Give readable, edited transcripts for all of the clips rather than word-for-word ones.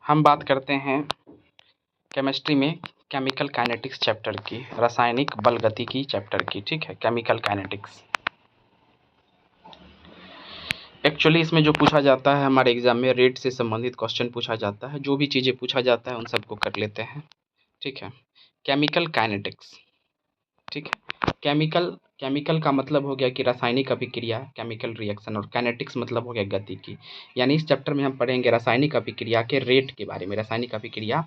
हम बात करते हैं केमिस्ट्री में केमिकल काइनेटिक्स चैप्टर की, रासायनिक बल गतिकी चैप्टर की। ठीक है, केमिकल काइनेटिक्स। एक्चुअली इसमें जो पूछा जाता है हमारे एग्जाम में, रेट से संबंधित क्वेश्चन पूछा जाता है। जो भी चीज़ें पूछा जाता है उन सबको कर लेते हैं। ठीक है, केमिकल काइनेटिक्स। ठीक है, केमिकल का मतलब हो गया कि रासायनिक अभिक्रिया, केमिकल रिएक्शन, और काइनेटिक्स मतलब हो गया गति की। यानी इस चैप्टर में हम पढ़ेंगे रासायनिक अभिक्रिया के रेट के बारे में। रासायनिक अभिक्रिया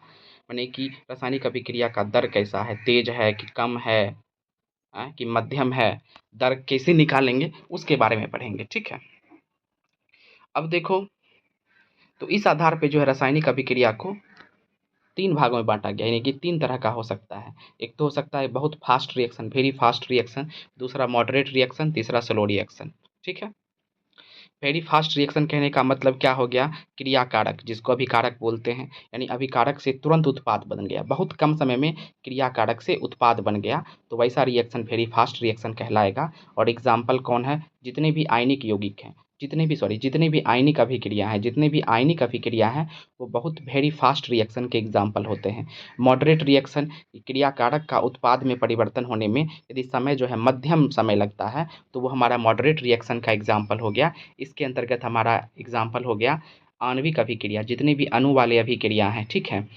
माने कि रासायनिक अभिक्रिया का दर कैसा है, तेज है कि कम है, कि मध्यम है, दर कैसे निकालेंगे उसके बारे में पढ़ेंगे। ठीक है, अब देखो, तो इस आधार पे जो है रासायनिक अभिक्रिया को 3 भागों में बाँटा गया, यानी कि 3 तरह का हो सकता है। एक तो हो सकता है बहुत fast reaction, very fast reaction, दूसरा मॉडरेट रिएक्शन, तीसरा स्लो रिएक्शन। ठीक है, वेरी फास्ट रिएक्शन कहने का मतलब क्या हो गया, क्रिया कारक, जिसको अभिकारक बोलते हैं, यानी अभिकारक से तुरंत उत्पाद बन गया, बहुत कम समय में क्रिया कारक से उत्पाद बन गया, तो वैसा रिएक्शन वेरी फास्ट रिएक्शन कहलाएगा। और एग्जाम्पल कौन है, जितने भी आयनिक यौगिक हैं, जितने भी आयनिक अभिक्रिया हैं वो बहुत वेरी फास्ट रिएक्शन के एग्जाम्पल होते हैं। मॉडरेट रिएक्शन, क्रिया कारक का उत्पाद में परिवर्तन होने में यदि समय जो है मध्यम समय लगता है तो वो हमारा मॉडरेट रिएक्शन का एग्जाम्पल हो गया। इसके अंतर्गत हमारा एग्जाम्पल हो गया आणविक अभिक्रिया, जितने भी अणु वाले अभिक्रिया हैं। ठीक है,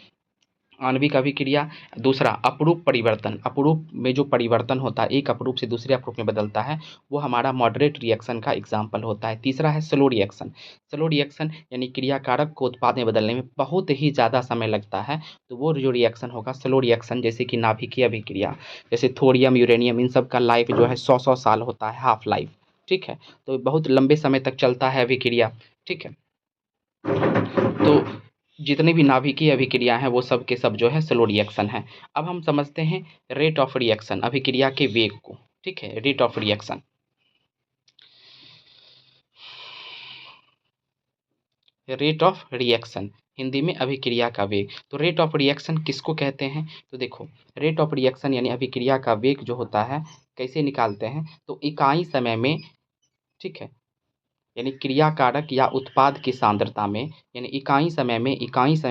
आणविक अभिक्रिया। दूसरा अपरूप परिवर्तन, अपरूप में जो परिवर्तन होता है, एक अपरूप से दूसरे अपरूप में बदलता है, वो हमारा मॉडरेट रिएक्शन का एग्जाम्पल होता है। तीसरा है स्लो रिएक्शन। स्लो रिएक्शन यानी क्रिया कारक को उत्पाद में बदलने में बहुत ही ज़्यादा समय लगता है, तो वो जो रिएक्शन होगा स्लो रिएक्शन, जैसे कि नाभिकीय अभिक्रिया, जैसे थोरियम, यूरेनियम, इन सब का लाइफ जो है 100 साल होता है, हाफ लाइफ। ठीक है, तो बहुत लंबे समय तक चलता है अभिक्रिया। ठीक है, तो जितने भी नाभिकीय अभिक्रिया हैं वो सब के सब जो है स्लो रिएक्शन है। अब हम समझते हैं रेट ऑफ रिएक्शन, अभिक्रिया के वेग को। ठीक है, rate of reaction, rate of reaction Hindi में अभिक्रिया का वेग। तो रेट ऑफ रिएक्शन किसको कहते हैं, तो देखो, रेट ऑफ रिएक्शन यानी अभिक्रिया का वेग जो होता है कैसे निकालते हैं, तो इकाई समय में, ठीक है, यानी क्रिया कारक या उत्पाद की सांद्रता में, यानी इकाई समय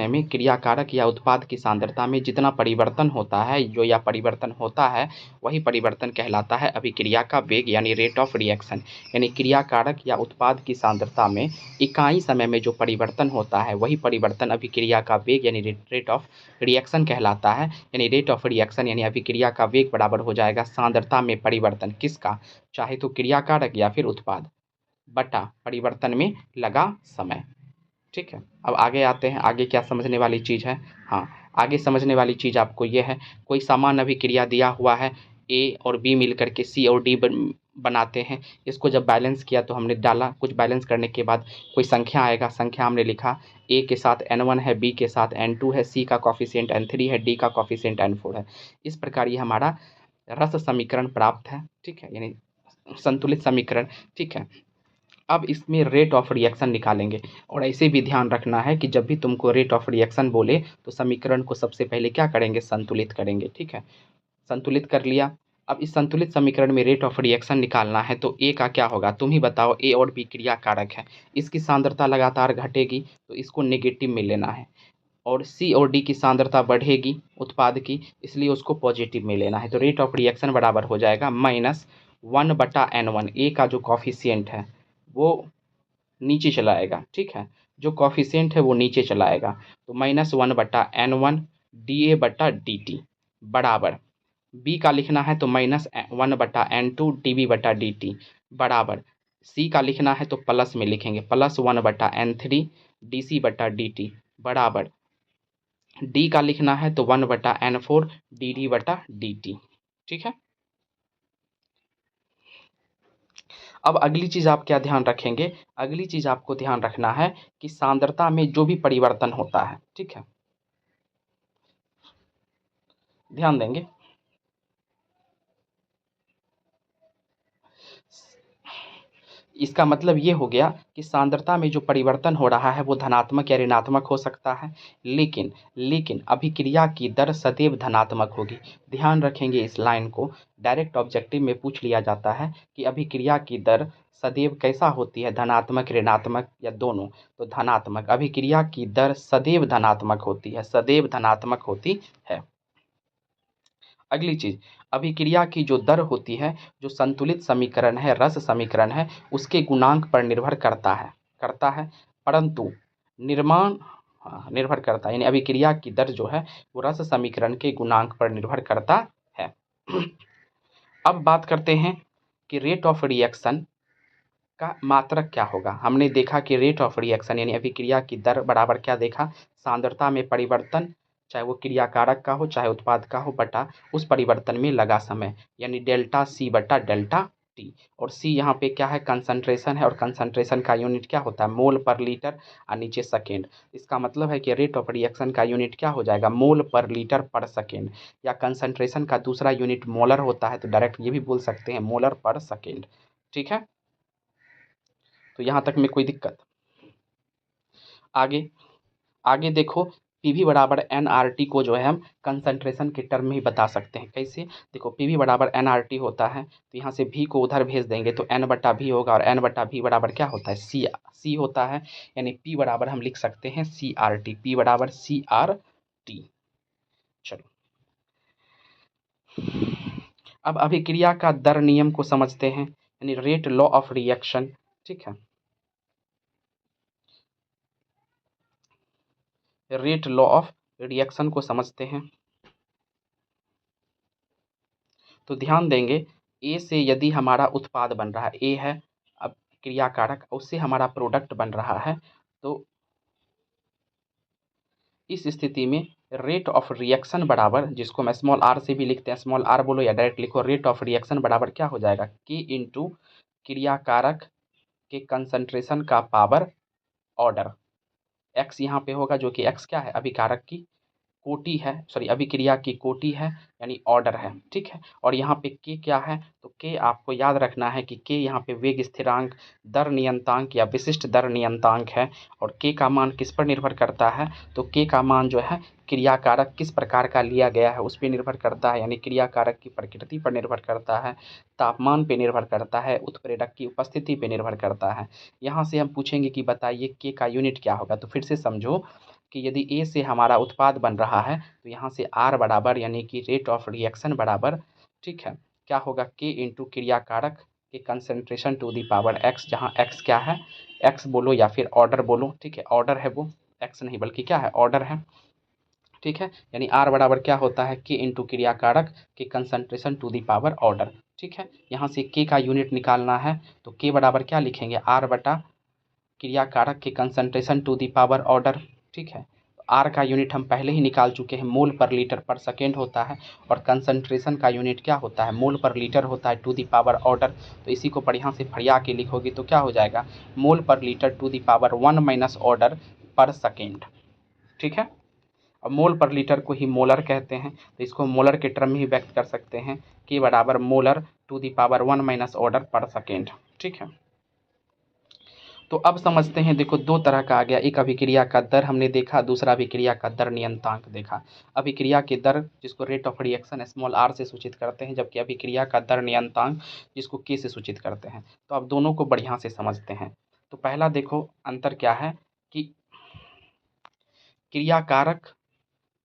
में क्रिया कारक या उत्पाद की सांद्रता में जितना परिवर्तन होता है, जो या परिवर्तन होता है, वही परिवर्तन कहलाता है अभिक्रिया का वेग, यानी रेट ऑफ रिएक्शन। यानी क्रिया कारक या उत्पाद की सांद्रता में इकाई समय में जो परिवर्तन होता है वही परिवर्तन अभिक्रिया का वेग यानी रेट ऑफ रिएक्शन कहलाता है। यानी रेट ऑफ रिएक्शन यानी अभिक्रिया का वेग बराबर हो जाएगा सांद्रता में परिवर्तन किसका, चाहे तो क्रिया कारक या फिर उत्पाद, बटा परिवर्तन में लगा समय। ठीक है, अब आगे आते हैं, आगे क्या समझने वाली चीज़ है। हाँ, आगे समझने वाली चीज़ आपको ये है, कोई समान अभिक्रिया दिया हुआ है, ए और बी मिलकर के सी और डी बनाते हैं। इसको जब बैलेंस किया तो हमने डाला, कुछ बैलेंस करने के बाद कोई संख्या आएगा, संख्या हमने लिखा, ए के साथ n1 है, बी के साथ n2 है, सी का कॉफिशिएंट n3 है, डी का कॉफिशिएंट n4 है। इस प्रकार ये हमारा रस समीकरण प्राप्त है। ठीक है, यानी संतुलित समीकरण। ठीक है, अब इसमें रेट ऑफ रिएक्शन निकालेंगे, और ऐसे भी ध्यान रखना है कि जब भी तुमको रेट ऑफ रिएक्शन बोले तो समीकरण को सबसे पहले क्या करेंगे, संतुलित करेंगे। ठीक है, संतुलित कर लिया। अब इस संतुलित समीकरण में रेट ऑफ रिएक्शन निकालना है, तो ए का क्या होगा, तुम ही बताओ। ए और बी क्रिया कारक है, इसकी सांद्रता लगातार घटेगी तो इसको नेगेटिव में लेना है, और सी और डी की सांद्रता बढ़ेगी उत्पाद की, इसलिए उसको पॉजिटिव में लेना है। तो रेट ऑफ रिएक्शन बराबर हो जाएगा -1/n1। ए का जो कॉफिशिएंट है वो नीचे चला आएगा। ठीक है, जो कॉफिशिएंट है वो नीचे चला आएगा, तो -1/n1 dA/dt बराबर, बी का लिखना है तो -1/n2 dB/dt बराबर, सी का लिखना है तो प्लस में लिखेंगे, +1/n3 dC/dt बराबर, डी का लिखना है तो 1/n4 dd/dt। ठीक है, अब अगली चीज़ आप क्या ध्यान रखेंगे, अगली चीज़ आपको ध्यान रखना है कि सांद्रता में जो भी परिवर्तन होता है, ठीक है, ध्यान देंगे, इसका मतलब ये हो गया कि सांद्रता में जो परिवर्तन हो रहा है वो धनात्मक या ऋणात्मक हो सकता है, लेकिन लेकिन अभिक्रिया की दर सदैव धनात्मक होगी। ध्यान रखेंगे इस लाइन को, डायरेक्ट ऑब्जेक्टिव में पूछ लिया जाता है कि अभिक्रिया की दर सदैव कैसा होती है, धनात्मक, ऋणात्मक या दोनों। तो धनात्मक, अभिक्रिया की दर सदैव धनात्मक होती है, सदैव धनात्मक होती है। अगली चीज, अभिक्रिया की जो दर होती है, जो संतुलित समीकरण है, रस समीकरण है, उसके गुणांक पर निर्भर करता है, परंतु निर्माण, निर्भर करता है, यानी अभिक्रिया की दर जो है वो रस समीकरण के गुणांक पर निर्भर करता है। अब बात करते हैं कि रेट ऑफ रिएक्शन का मात्रक क्या होगा। हमने देखा कि रेट ऑफ रिएक्शन यानी अभिक्रिया की दर बराबर क्या देखा, सांद्रता में परिवर्तन, चाहे वो क्रियाकारक का हो चाहे उत्पाद का हो, बटा उस परिवर्तन में लगा समय, यानी डेल्टा सी बटा डेल्टा टी। और सी यहाँ पे क्या है, कंसंट्रेशन है, और कंसंट्रेशन का यूनिट क्या होता है, मोल पर लीटर और नीचे सेकेंड। इसका मतलब है कि रेट ऑफ रिएक्शन का यूनिट क्या हो जाएगा, मोल पर लीटर पर सेकेंड, या कंसंट्रेशन का दूसरा यूनिट मोलर होता है, तो डायरेक्ट ये भी बोल सकते हैं मोलर पर सेकेंड। ठीक है, तो यहाँ तक में कोई दिक्कत। आगे आगे देखो, पीवी बराबर एन आर टी को जो है हम कंसंट्रेशन के टर्म में ही बता सकते हैं। कैसे, देखो पीवी बराबर एन आर टी होता है, तो यहाँ से भी को उधर भेज देंगे तो एन बटा भी होगा, और एन बटा भी बराबर क्या होता है, सी होता है, यानी पी बराबर हम लिख सकते हैं सी आर टी, पी बराबर सी आर टी। चलो, अब अभिक्रिया का दर नियम को समझते हैं, यानी रेट लॉ ऑफ रिएक्शन। ठीक है, रेट लॉ ऑफ रिएक्शन को समझते हैं। तो ध्यान देंगे, ए से यदि हमारा उत्पाद बन रहा है, ए है अब क्रियाकारक, उससे हमारा प्रोडक्ट बन रहा है, तो इस स्थिति में रेट ऑफ रिएक्शन बराबर, जिसको हम स्मॉल आर से भी लिखते हैं, स्मॉल आर बोलो या डायरेक्ट लिखो, रेट ऑफ रिएक्शन बराबर क्या हो जाएगा, के इंटू क्रियाकारक के कंसंट्रेशन का पावर ऑर्डर। एक्स यहाँ पे होगा, जो कि एक्स क्या है, अभिकारक की कोटि है, सॉरी अभिक्रिया की कोटि है, यानी ऑर्डर है। ठीक है, और यहाँ पे के क्या है, तो के आपको याद रखना है कि के यहाँ पे वेग स्थिरांक, दर नियंतांक या विशिष्ट दर नियंतांक है, और के का मान किस पर निर्भर करता है, तो के का मान जो है क्रियाकारक किस प्रकार का लिया गया है उस पर निर्भर करता है, यानी क्रियाकारक की प्रकृति पर निर्भर करता है, तापमान पर निर्भर करता है, उत्प्रेरक की उपस्थिति पर निर्भर करता है। यहाँ से हम पूछेंगे कि बताइए के का यूनिट क्या होगा, तो फिर से समझो कि यदि ए से हमारा उत्पाद बन रहा है, तो यहाँ से आर बराबर, यानी कि रेट ऑफ रिएक्शन बराबर, ठीक है, क्या होगा, के इंटू क्रियाकारक के concentration to the power X, जहाँ एक्स क्या है, एक्स बोलो या फिर ऑर्डर बोलो। ठीक है, ऑर्डर है वो, एक्स नहीं बल्कि क्या है, ऑर्डर है। ठीक है, यानी आर बराबर क्या होता है, के इंटू क्रियाकारक के concentration to the power order. ठीक है, यहाँ से के का यूनिट निकालना है, तो के बराबर क्या लिखेंगे, आर बटा क्रियाकारक के concentration to the power order. ठीक है, आर का यूनिट हम पहले ही निकाल चुके हैं, मोल पर लीटर पर सेकेंड होता है, और कंसंट्रेशन का यूनिट क्या होता है, मोल पर लीटर होता है टू दी पावर ऑर्डर। तो इसी को बढ़िया से फरिया के लिखोगे तो क्या हो जाएगा, mole per litre to the power 1 minus order per second. ठीक है, अब मोल पर लीटर को ही मोलर कहते हैं, तो इसको मोलर के टर्म में ही व्यक्त कर सकते हैं, कि बराबर molar to the power 1 minus order per second. ठीक है, तो अब समझते हैं, देखो दो तरह का आ गया, एक अभिक्रिया का दर हमने देखा, दूसरा अभिक्रिया का दर नियंतांक देखा। अभिक्रिया के दर जिसको rate of reaction small R से सूचित करते हैं, जबकि अभिक्रिया का दर नियंतांक जिसको के से सूचित करते हैं। तो अब दोनों को बढ़िया से समझते हैं। तो पहला देखो अंतर क्या है, कि क्रियाकारक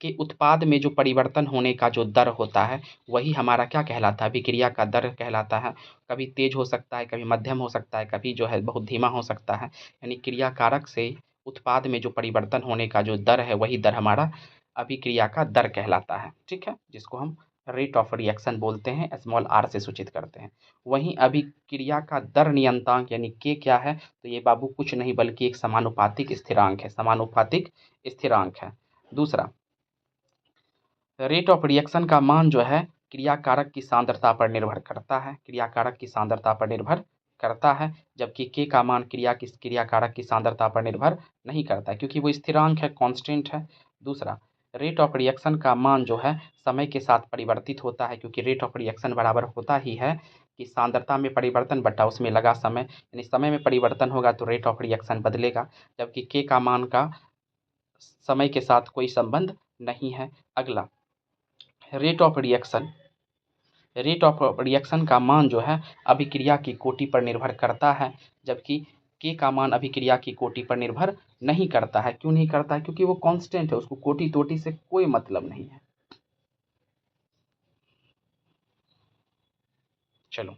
के उत्पाद में जो परिवर्तन होने का जो दर होता है, वही हमारा क्या कहलाता है, अभिक्रिया का दर कहलाता है। कभी तेज हो सकता है, कभी मध्यम हो सकता है, कभी जो है बहुत धीमा हो सकता है, यानी क्रियाकारक से उत्पाद में जो परिवर्तन होने का जो दर है, वही दर हमारा अभिक्रिया का दर कहलाता है। ठीक है, जिसको हम रेट ऑफ रिएक्शन बोलते हैं, स्मॉल आर से सूचित करते हैं। वहीं अभिक्रिया का दर नियंतांक यानी के क्या है, तो ये बाबू कुछ नहीं बल्कि एक समानुपातिक स्थिरांक है, समानुपातिक स्थिरांक है। दूसरा, रेट ऑफ रिएक्शन का मान जो है क्रियाकारक की सांद्रता पर निर्भर करता है, क्रियाकारक की सांद्रता पर निर्भर करता है, जबकि के का मान क्रियाकारक की सांद्रता पर निर्भर नहीं करता है, क्योंकि वो स्थिरांक है, कांस्टेंट है। दूसरा, रेट ऑफ रिएक्शन का मान जो है समय के साथ परिवर्तित होता है, क्योंकि रेट ऑफ रिएक्शन बराबर होता ही है कि सांद्रता में परिवर्तन बटा उसमें लगा समय, यानी समय में परिवर्तन होगा तो रेट ऑफ रिएक्शन बदलेगा, जबकि के का मान का समय के साथ कोई संबंध नहीं है। अगला rate of reaction. Rate of reaction का मान जो है अभिक्रिया की कोटि पर निर्भर करता है, जबकि के का मान अभिक्रिया की कोटि पर निर्भर नहीं करता है। क्यों नहीं करता है? क्योंकि वो कांस्टेंट है, उसको कोटि तोटि से कोई मतलब नहीं है। चलो,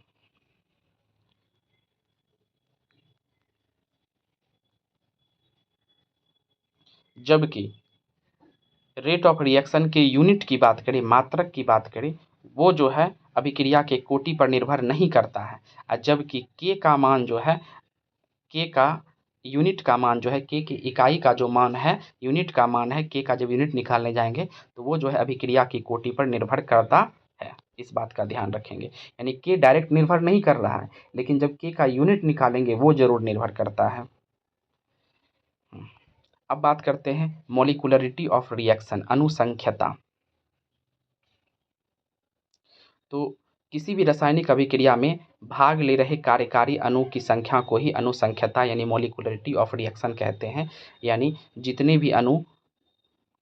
जबकि रेट ऑफ रिएक्शन के यूनिट की बात करें, मात्रक की बात करें, वो जो है अभिक्रिया के कोटि पर निर्भर नहीं करता है। और जबकि के का मान जो है, के का यूनिट का मान जो है, के की इकाई का जो मान है, यूनिट का मान है, के का जब यूनिट निकालने जाएंगे तो वो जो है अभिक्रिया की कोटि पर निर्भर करता है। इस बात का ध्यान रखेंगे, यानी के डायरेक्ट निर्भर नहीं कर रहा है, लेकिन जब के का यूनिट निकालेंगे वो जरूर निर्भर करता है। अब बात करते हैं मॉलिक्यूलरिटी ऑफ रिएक्शन, अनुसंख्यता। तो किसी भी रासायनिक अभिक्रिया में भाग ले रहे कार्यकारी अणु की संख्या को ही अनुसंख्यता यानी मॉलिक्यूलरिटी ऑफ रिएक्शन कहते हैं। यानी जितने भी अणु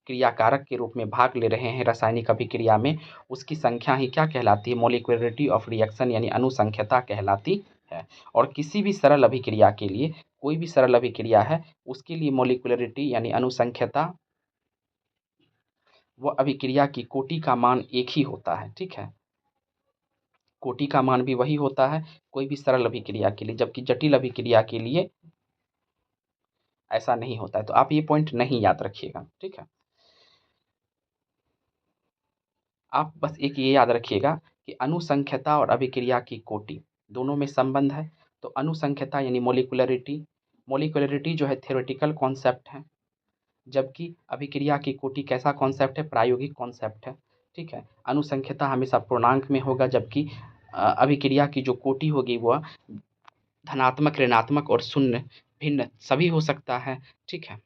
क्रियाकारक के रूप में भाग ले रहे हैं रासायनिक अभिक्रिया में, उसकी संख्या ही क्या कहलाती है? मॉलिक्यूलरिटी ऑफ रिएक्शन यानी अनुसंख्यता कहलाती है। और किसी भी सरल अभिक्रिया के लिए, कोई भी सरल अभिक्रिया है उसके लिए मॉलिक्यूलरिटी यानी अनुसंख्यता, वह अभिक्रिया की कोटि का मान एक ही होता है। ठीक है, कोटि का मान भी वही होता है कोई भी सरल अभिक्रिया के लिए, जबकि जटिल अभिक्रिया के लिए ऐसा नहीं होता है। तो आप ये पॉइंट नहीं याद रखिएगा। ठीक है, आप बस एक ये याद रखिएगा कि अनुसंख्यता और अभिक्रिया की कोटि दोनों में संबंध है। तो अनुसंख्यता यानी मॉलिक्यूलरिटी, मॉलिक्यूलरिटी जो है थ्योरेटिकल कॉन्सेप्ट है, जबकि अभिक्रिया की कोटि कैसा कॉन्सेप्ट है? प्रायोगिक कॉन्सेप्ट है। ठीक है, अनुसंख्यता हमेशा पूर्णांक में होगा, जबकि अभिक्रिया की जो कोटि होगी वह धनात्मक, ऋणात्मक और शून्य भिन्न सभी हो सकता है। ठीक है,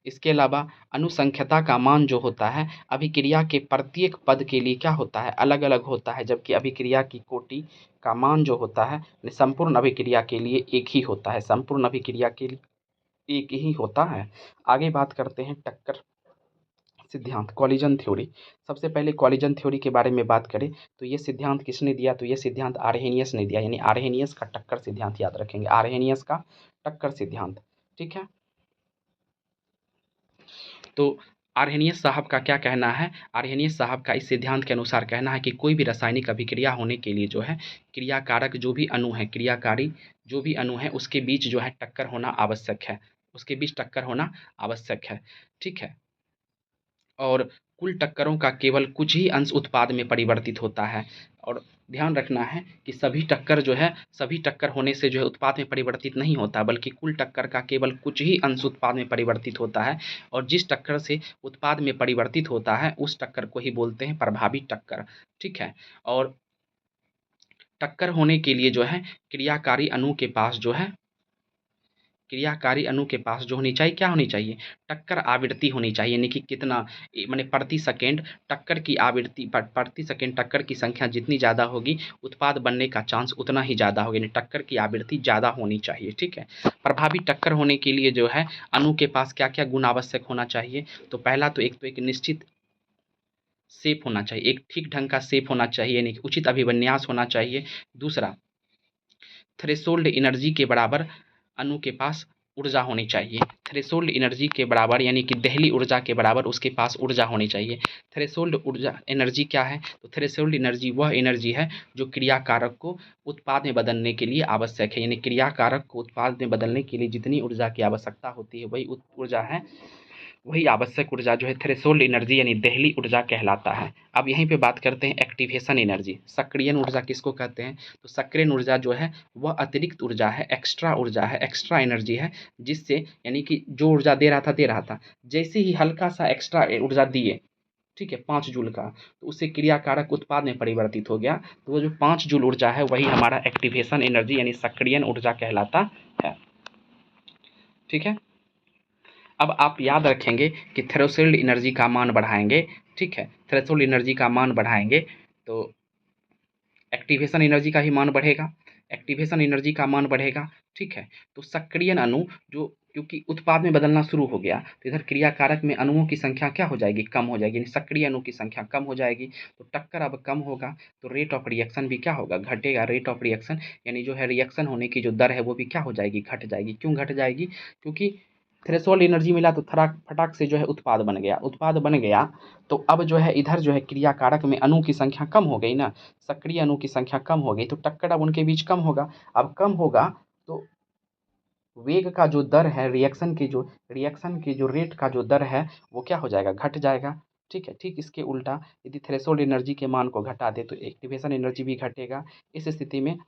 इसके अलावा अनुसंख्यता का मान जो होता है अभिक्रिया के प्रत्येक पद के लिए क्या होता है? अलग अलग होता है, जबकि अभिक्रिया की कोटि का मान जो होता है संपूर्ण अभिक्रिया के लिए एक ही होता है। संपूर्ण अभिक्रिया के लिए एक ही होता है। आगे बात करते हैं टक्कर सिद्धांत, कॉलिजन थ्योरी। सबसे पहले कॉलिजन थ्योरी के बारे में बात करें तो ये सिद्धांत किसने दिया? तो ये सिद्धांत आर्हेनियस ने दिया, यानी आर्हेनियस का टक्कर सिद्धांत याद रखेंगे, आर्हेनियस का टक्कर सिद्धांत। ठीक है, तो आर्हेनियस साहब का क्या कहना है? आर्हेनियस साहब का इस सिद्धांत के अनुसार कहना है कि कोई भी रासायनिक अभिक्रिया होने के लिए जो है क्रियाकारक जो भी अणु है, क्रियाकारी जो भी अणु है उसके बीच जो है टक्कर होना आवश्यक है, उसके बीच टक्कर होना आवश्यक है। ठीक है, और कुल टक्करों का केवल कुछ ही अंश उत्पाद में परिवर्तित होता है। और ध्यान रखना है कि सभी टक्कर जो है, सभी टक्कर होने से जो है उत्पाद में परिवर्तित नहीं होता, बल्कि कुल टक्कर का केवल कुछ ही अंश उत्पाद में परिवर्तित होता है। और जिस टक्कर से उत्पाद में परिवर्तित होता है उस टक्कर को ही बोलते हैं प्रभावी टक्कर। ठीक है, और टक्कर होने के लिए जो है क्रियाकारी अणु के पास जो है, क्रियाकारी अणु के पास जो होनी चाहिए, क्या होनी चाहिए? टक्कर आवृत्ति होनी चाहिए, यानी कि कितना माने प्रति सेकेंड टक्कर की आवृत्ति, प्रति सेकेंड टक्कर की संख्या जितनी ज़्यादा होगी उत्पाद बनने का चांस उतना ही ज़्यादा होगा, यानी टक्कर की आवृत्ति ज़्यादा होनी चाहिए। ठीक है, प्रभावी टक्कर होने के लिए जो है अणु के पास क्या क्या गुण आवश्यक होना चाहिए? तो पहला तो एक निश्चित शेप होना चाहिए, एक ठीक ढंग का शेप होना चाहिए, यानी कि उचित अभिविन्यास होना चाहिए। दूसरा, थ्रेशोल्ड एनर्जी के बराबर अणु के पास ऊर्जा होनी चाहिए, थ्रेशोल्ड एनर्जी के बराबर यानी कि दहली ऊर्जा के बराबर उसके पास ऊर्जा होनी चाहिए। थ्रेशोल्ड ऊर्जा एनर्जी क्या है? तो थ्रेशोल्ड एनर्जी वह एनर्जी है जो क्रियाकारक को उत्पाद में बदलने के लिए आवश्यक है, यानी क्रियाकारक को उत्पाद में बदलने के लिए जितनी ऊर्जा की आवश्यकता होती है वही ऊर्जा है, वही आवश्यक ऊर्जा जो है थ्रेशोल्ड एनर्जी यानी दहली ऊर्जा कहलाता है। अब यहीं पे बात करते हैं एक्टिवेशन एनर्जी, सक्रियण ऊर्जा किसको कहते हैं? तो सक्रियण ऊर्जा जो है वह अतिरिक्त ऊर्जा है, एक्स्ट्रा ऊर्जा है, एक्स्ट्रा एनर्जी है, जिससे यानी कि जो ऊर्जा दे रहा था जैसे ही हल्का सा एक्स्ट्रा ऊर्जा दिए, ठीक है, 5 जूल का, तो उससे क्रियाकारक उत्पाद में परिवर्तित हो गया, तो वो जो 5 जूल ऊर्जा है वही हमारा एक्टिवेशन एनर्जी यानी सक्रियण ऊर्जा कहलाता है। ठीक है, अब आप याद रखेंगे कि थ्रेशोल्ड एनर्जी का मान बढ़ाएंगे, ठीक है, थ्रेशोल्ड एनर्जी का मान बढ़ाएंगे तो एक्टिवेशन एनर्जी का भी मान बढ़ेगा, एक्टिवेशन एनर्जी का मान बढ़ेगा। ठीक है, तो सक्रियण अणु जो क्योंकि उत्पाद में बदलना शुरू हो गया तो इधर क्रियाकारक में अणुओं की संख्या क्या हो जाएगी, कम हो जाएगी, यानी सक्रिय अणु की संख्या कम हो जाएगी। तो टक्कर अब कम होगा तो रेट ऑफ रिएक्शन भी क्या होगा, घटेगा। रेट ऑफ रिएक्शन यानी जो है रिएक्शन होने की जो दर है वो भी क्या हो जाएगी, घट जाएगी। क्यों घट जाएगी, क्योंकि थ्रेशोल्ड एनर्जी मिला तो थराक फटाक से जो है उत्पाद बन गया, उत्पाद बन गया तो अब जो है इधर जो है क्रियाकारक में अणु की संख्या कम हो गई ना, सक्रिय अणु की संख्या कम हो गई तो टक्कर अब उनके बीच कम होगा। अब कम होगा तो वेग का जो दर है, रिएक्शन की जो रेट का जो दर है वो क्या हो जाएगा, घट जाएगा। ठीक है, ठीक इसके उल्टा यदि थ्रेशोल्ड एनर्जी के मान को घटा दे तो एक्टिवेशन एनर्जी भी घटेगा। इस स्थिति में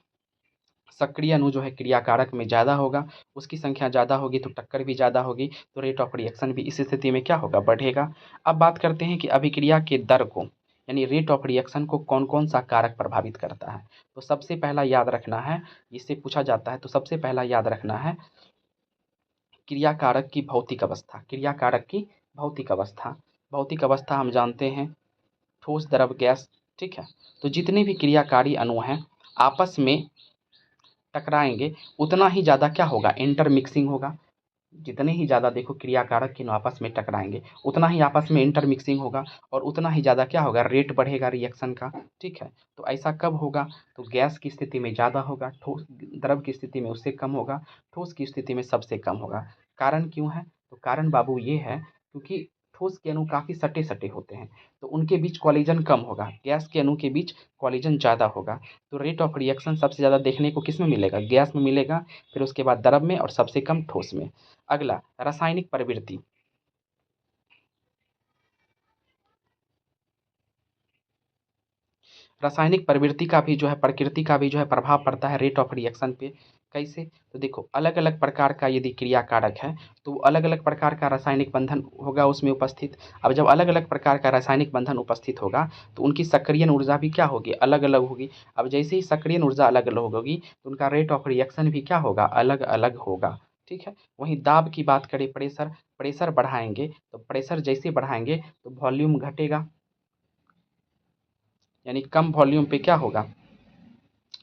सक्रिय अणु जो है क्रियाकारक में ज़्यादा होगा, उसकी संख्या ज़्यादा होगी तो टक्कर भी ज़्यादा होगी, तो रेट ऑफ रिएक्शन भी इस स्थिति में क्या होगा, बढ़ेगा। अब बात करते हैं कि अभिक्रिया के दर को यानी रेट ऑफ रिएक्शन को कौन कौन सा कारक प्रभावित करता है। तो सबसे पहला याद रखना है, इससे पूछा जाता है, तो सबसे पहला याद रखना है क्रियाकारक की भौतिक अवस्था। क्रियाकारक की भौतिक अवस्था, भौतिक अवस्था हम जानते हैं ठोस, द्रव, गैस। ठीक है, तो जितने भी क्रियाकारी अणु हैं आपस में टकराएंगे उतना ही ज़्यादा क्या होगा, इंटरमिक्सिंग होगा। जितने ही ज़्यादा देखो क्रियाकारक के आपस में टकराएंगे उतना ही आपस में इंटरमिक्सिंग होगा और उतना ही ज़्यादा क्या होगा, रेट बढ़ेगा रिएक्शन का। ठीक है, तो ऐसा कब होगा, तो गैस की स्थिति में ज़्यादा होगा, ठोस द्रव की स्थिति में उससे कम होगा, ठोस की स्थिति में सबसे कम होगा। कारण क्यों है, तो कारण बाबू ये है क्योंकि ठोस के अणु काफ़ी सटे सटे होते हैं तो उनके बीच कॉलिजन कम होगा, गैस के अणु के बीच कॉलिजन ज़्यादा होगा। तो रेट ऑफ रिएक्शन सबसे ज़्यादा देखने को किस में मिलेगा, गैस में मिलेगा, फिर उसके बाद द्रव में और सबसे कम ठोस में। अगला रासायनिक प्रवृत्ति, रासायनिक प्रवृत्ति का भी जो है, प्रकृति का भी जो है प्रभाव पड़ता है रेट ऑफ रिएक्शन पे। कैसे, तो देखो अलग अलग प्रकार का यदि क्रियाकारक है तो अलग अलग प्रकार का रासायनिक बंधन होगा उसमें उपस्थित। अब जब अलग अलग प्रकार का रासायनिक बंधन उपस्थित होगा तो उनकी सक्रियण ऊर्जा भी क्या होगी, अलग अलग होगी। अब जैसे ही सक्रियण ऊर्जा अलग अलग होगी तो उनका रेट ऑफ रिएक्शन भी क्या होगा, अलग अलग होगा। ठीक है, वहीं दाब की बात करें, प्रेशर, प्रेशर बढ़ाएंगे तो प्रेशर जैसे बढ़ाएंगे तो वॉल्यूम घटेगा, यानी कम वॉल्यूम पे क्या होगा,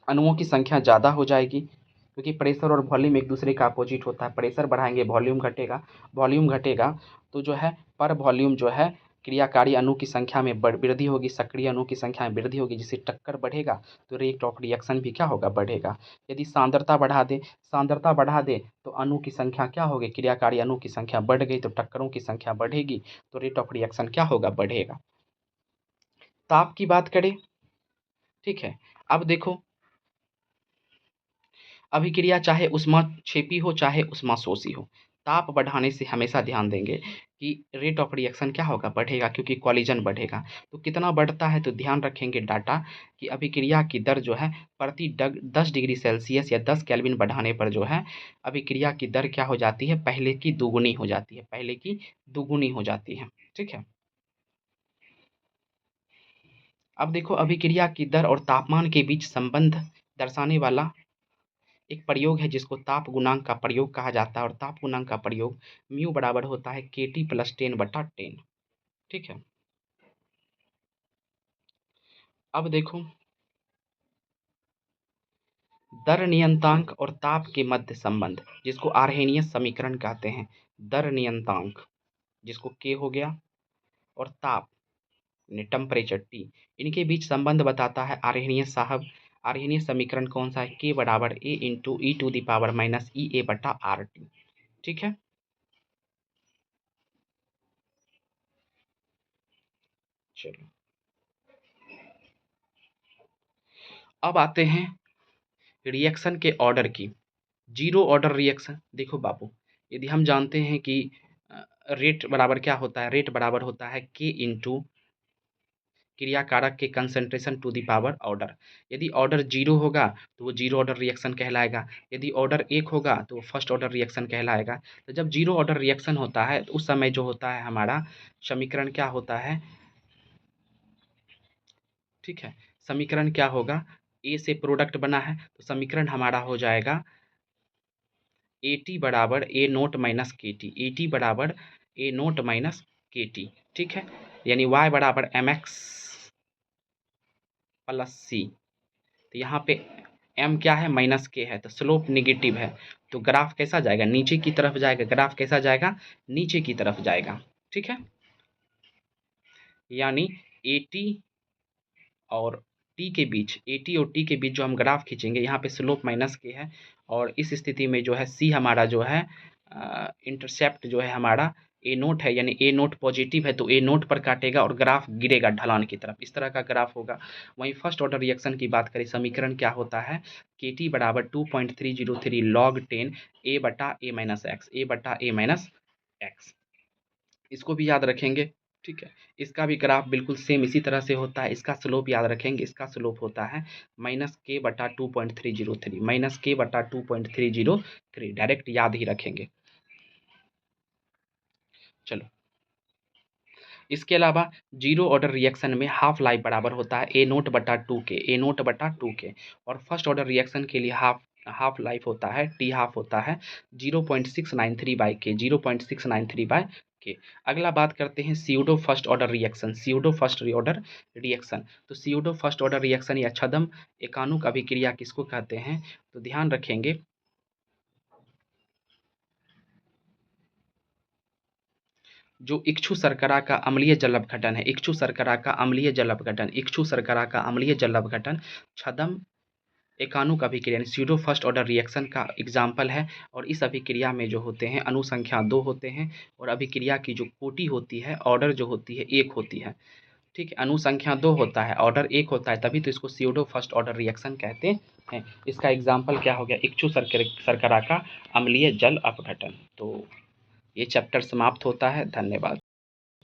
अणुओं की संख्या ज़्यादा हो जाएगी क्योंकि प्रेशर और वॉल्यूम एक दूसरे का अपोजिट होता है। प्रेशर बढ़ाएंगे वॉल्यूम घटेगा, वॉल्यूम घटेगा तो जो है पर वॉल्यूम जो है क्रियाकारी अणु की संख्या में वृद्धि होगी, सक्रिय अणु की संख्या में वृद्धि होगी, जिससे टक्कर बढ़ेगा तो रेट ऑफ रिएक्शन भी क्या होगा, बढ़ेगा। यदि सांद्रता बढ़ा दे, सांद्रता बढ़ा दे तो अणु की संख्या क्या होगी, क्रियाकारी अणु की संख्या बढ़ गई तो टक्करों की संख्या बढ़ेगी तो रेट ऑफ रिएक्शन क्या होगा, बढ़ेगा। ताप की बात करें, ठीक है, अब देखो अभिक्रिया चाहे ऊष्माक्षेपी हो चाहे ऊष्माशोषी हो, ताप बढ़ाने से हमेशा ध्यान देंगे कि रेट ऑफ रिएक्शन क्या होगा, बढ़ेगा, क्योंकि कॉलिजन बढ़ेगा। तो कितना बढ़ता है, तो ध्यान रखेंगे डाटा कि अभिक्रिया की दर जो है प्रति 10 डिग्री सेल्सियस या 10 केल्विन बढ़ाने पर जो है अभिक्रिया की दर क्या हो जाती है, पहले की दोगुनी हो जाती है, पहले की दोगुनी हो जाती है। ठीक है, अब देखो अभिक्रिया की दर और तापमान के बीच संबंध दर्शाने वाला एक प्रयोग है जिसको ताप गुणांक का प्रयोग कहा जाता है और ताप गुणांक का प्रयोग म्यू बराबर होता है KT प्लस 10/10। ठीक है, अब देखो दर नियतांक और ताप के मध्य संबंध जिसको आर्हेनियस समीकरण कहते हैं। दर नियतांक जिसको K हो गया और ताप टेम्परेचर T, इनके बीच संबंध बताता है आर्हेनियस साहब। आर्हेनियस समीकरण कौन सा है, K बराबर A इंटू E⁻−EA/RT। ठीक है, चलो अब आते हैं रिएक्शन के ऑर्डर की। जीरो ऑर्डर रिएक्शन, देखो बाबू यदि हम जानते हैं कि रेट बराबर क्या होता है, रेट बराबर होता है K इंटू क्रियाकारक के concentration to the power order. यदि ऑर्डर जीरो होगा तो वो जीरो ऑर्डर रिएक्शन कहलाएगा, यदि ऑर्डर एक होगा तो वो फर्स्ट ऑर्डर रिएक्शन कहलाएगा। तो जब जीरो ऑर्डर रिएक्शन होता है तो उस समय जो होता है हमारा समीकरण क्या होता है, ठीक है, समीकरण क्या होगा, ए से प्रोडक्ट बना है तो समीकरण हमारा हो जाएगा AT बराबर A note minus KT, AT बराबर A नोट माइनस KT। ठीक है, यानी y बराबर mx प्लस सी। तो यहाँ पे m क्या है, माइनस के है, तो स्लोप निगेटिव है, तो ग्राफ कैसा जाएगा, नीचे की तरफ जाएगा। ग्राफ कैसा जाएगा, नीचे की तरफ जाएगा। ठीक है, यानी AT और T के बीच, AT और T के बीच जो हम ग्राफ खींचेंगे, यहाँ पे स्लोप माइनस के है, और इस स्थिति में जो है C हमारा जो है इंटरसेप्ट जो है हमारा A नोट है, यानी A नोट पॉजिटिव है, तो A नोट पर काटेगा और ग्राफ गिरेगा ढलान की तरफ, इस तरह का ग्राफ होगा। वहीं फर्स्ट ऑर्डर रिएक्शन की बात करें, समीकरण क्या होता है, KT बराबर 2.303 log 10 A बटा A माइनस एक्स, A बटा A माइनस एक्स, इसको भी याद रखेंगे। ठीक है, इसका भी ग्राफ बिल्कुल सेम इसी तरह से होता है। इसका स्लोप याद रखेंगे, इसका स्लोप होता है माइनस के बटा 2.303, माइनस के बटा 2.303, डायरेक्ट याद ही रखेंगे। चलो, इसके अलावा जीरो ऑर्डर रिएक्शन में हाफ लाइफ बराबर होता है ए नोट बटा 2 के, ए नोट बटा 2 के, और फर्स्ट ऑर्डर रिएक्शन के लिए हाफ लाइफ होता है, टी हाफ होता है 0.693 बाई के, 0.693 बाई के। अगला बात करते हैं pseudo first order reaction, pseudo first order reaction. तो सीयूडो फर्स्ट ऑर्डर रिएक्शन या छद्म एकाणुक अभिक्रिया किसको कहते हैं, तो ध्यान रखेंगे, जो इक्षु शर्करा का अम्लीय जल अपघटन है, इक्षु शर्करा का अम्लीय जल अपघटन, इक्षु शर्करा का अम्लीय जल अपघटन छद्म एकाणुक अभिक्रिया स्यूडो फर्स्ट ऑर्डर रिएक्शन का एग्जाम्पल है। और इस अभिक्रिया में जो होते हैं अनुसंख्या 2 होते हैं, और अभिक्रिया की जो कोटि होती है, ऑर्डर जो होती है 1 होती है। ठीक है, अनुसंख्या 2 होता है, ऑर्डर 1 होता है, तभी तो इसको स्यूडो फर्स्ट ऑर्डर रिएक्शन कहते हैं। इसका एग्जाम्पल क्या हो गया, इक्षु शर्करा का अम्लीय जल अपघटन। तो ये चैप्टर समाप्त होता है। धन्यवाद।